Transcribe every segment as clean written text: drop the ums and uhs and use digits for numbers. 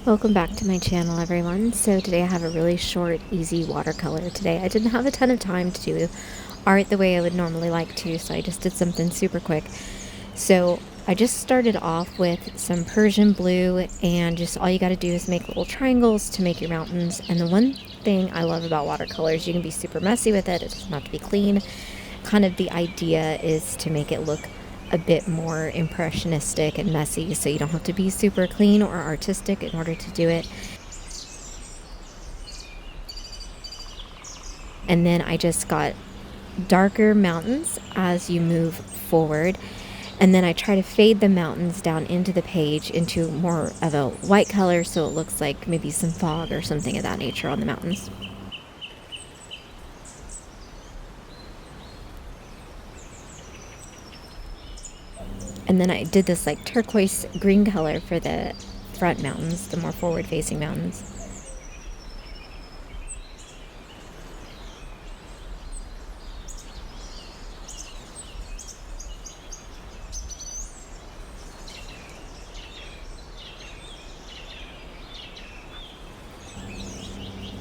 Welcome back to my channel, everyone. So today I have a really short, easy watercolor today. I didn't have a ton of time to do art the way I would normally like to, so I just did something super quick. So I just started off with some Persian blue, and just all you got to do is make little triangles to make your mountains. And the one thing I love about watercolors, you can be super messy with it. It doesn't have to be clean. Kind of the idea is to make it look a bit more impressionistic and messy, so you don't have to be super clean or artistic in order to do it. And then I just got darker mountains as you move forward, and then I try to fade the mountains down into the page into more of a white color, so it looks like maybe some fog or something of that nature on the mountains. And then I did this like turquoise green color for the front mountains, the more forward facing mountains.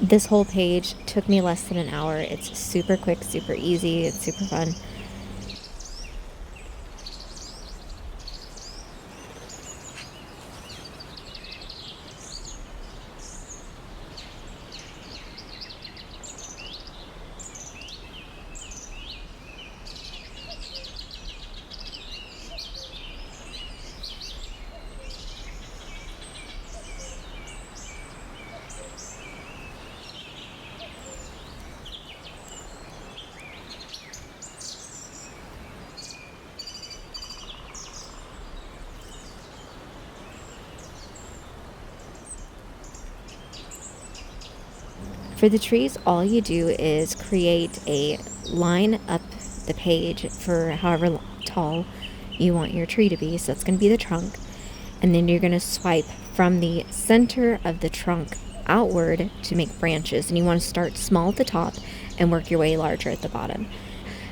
This whole page took me less than an hour. It's super quick, super easy, it's super fun. For the trees, all you do is create a line up the page for however tall you want your tree to be. So that's going to be the trunk. And then you're going to swipe from the center of the trunk outward to make branches. And you want to start small at the top and work your way larger at the bottom.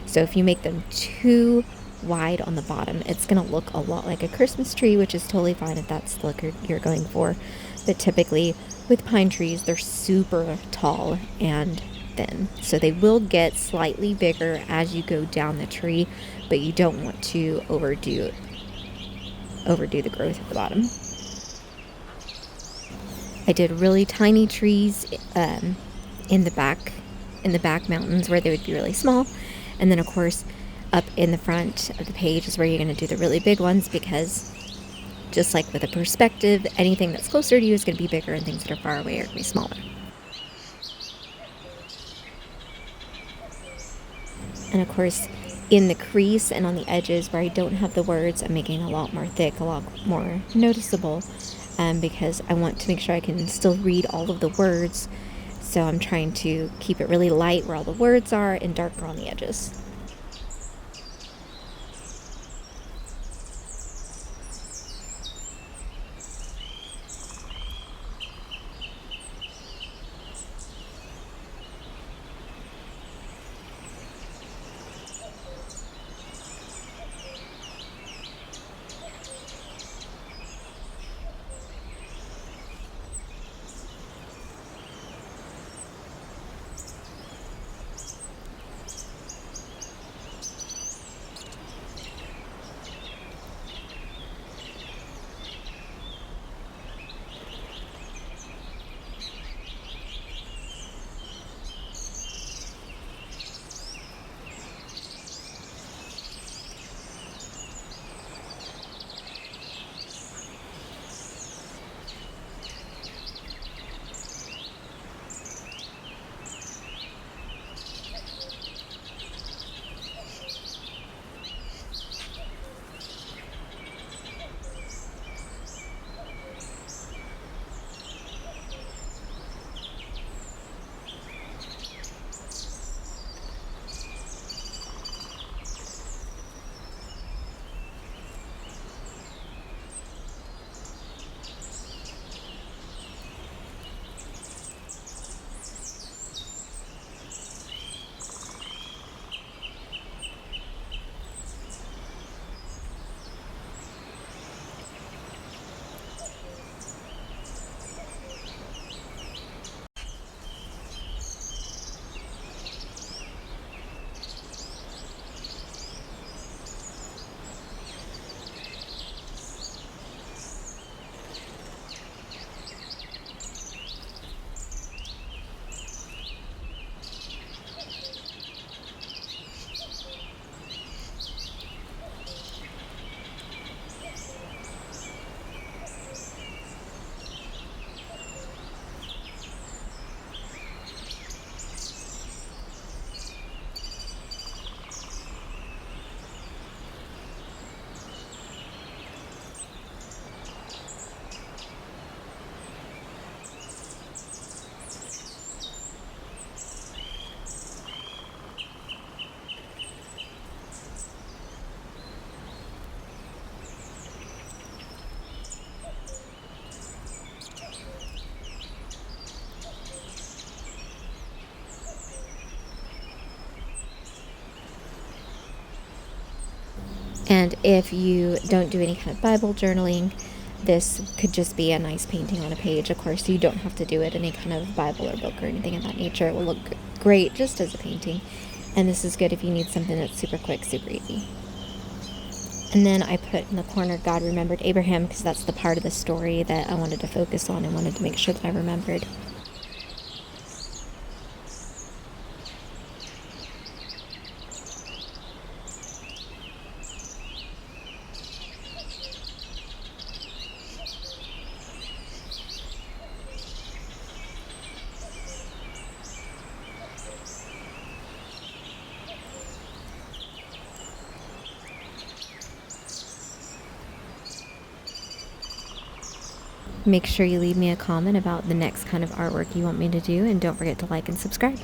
So if you make them too wide on the bottom, it's going to look a lot like a Christmas tree, which is totally fine if that's the look you're going for. But typically with pine trees, they're super tall and thin, so they will get slightly bigger as you go down the tree, but you don't want to overdo the growth at the bottom. I did really tiny trees in the back mountains where they would be really small, and then of course up in the front of the page is where you're going to do the really big ones, because just like with a perspective, anything that's closer to you is going to be bigger, and things that are far away are going to be smaller. And of course, in the crease and on the edges where I don't have the words, I'm making a lot more thick, a lot more noticeable, because I want to make sure I can still read all of the words. So I'm trying to keep it really light where all the words are and darker on the edges. And if you don't do any kind of Bible journaling, this could just be a nice painting on a page. Of course, you don't have to do it in any kind of Bible or book or anything of that nature. It will look great just as a painting. And this is good if you need something that's super quick, super easy. And then I put in the corner, God remembered Abraham, because that's the part of the story that I wanted to focus on and wanted to make sure that I remembered. Make sure you leave me a comment about the next kind of artwork you want me to do, and don't forget to like and subscribe.